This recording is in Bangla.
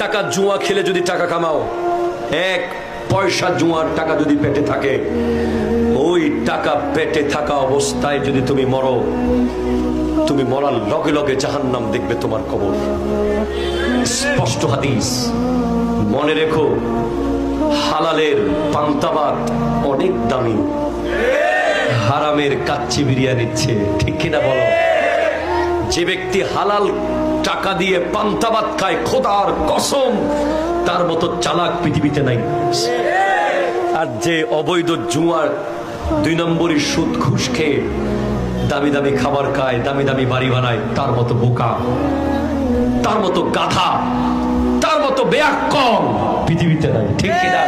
টাকা জুয়া খেলে যদি টাকা কামাও, 1 পয়সা জুয়ার টাকা যদি পেটে থাকে, ওই টাকা পেটে থাকা অবস্থায় যদি তুমি মরো, তুমি মরার লগে লগে জাহান্নাম দেখবে তোমার কবর। স্পষ্ট হাদিস। মনে রেখো, হালালের পান্তা ভাত অনেক দামি, হারামের কাচ্চি বিরিয়ানির চেয়ে। ঠিক কিনা বলো? যে ব্যক্তি হালাল টাকা দিয়ে পান্তা ভাত খায়, খোদার কসম তার মতো চালাক পৃথিবীতে নাই। আর যে অবৈধ জুয়ার 2 নম্বরই সুদ ঘুষ খেয়ে দামি দামি খাবার খায়, দামি দামি বাড়ি বানায়, তার মতো বোকা, তার মতো গাধা, তার মতো বেয়াক্কল পৃথিবীতে নাই। ঠিক কিনা?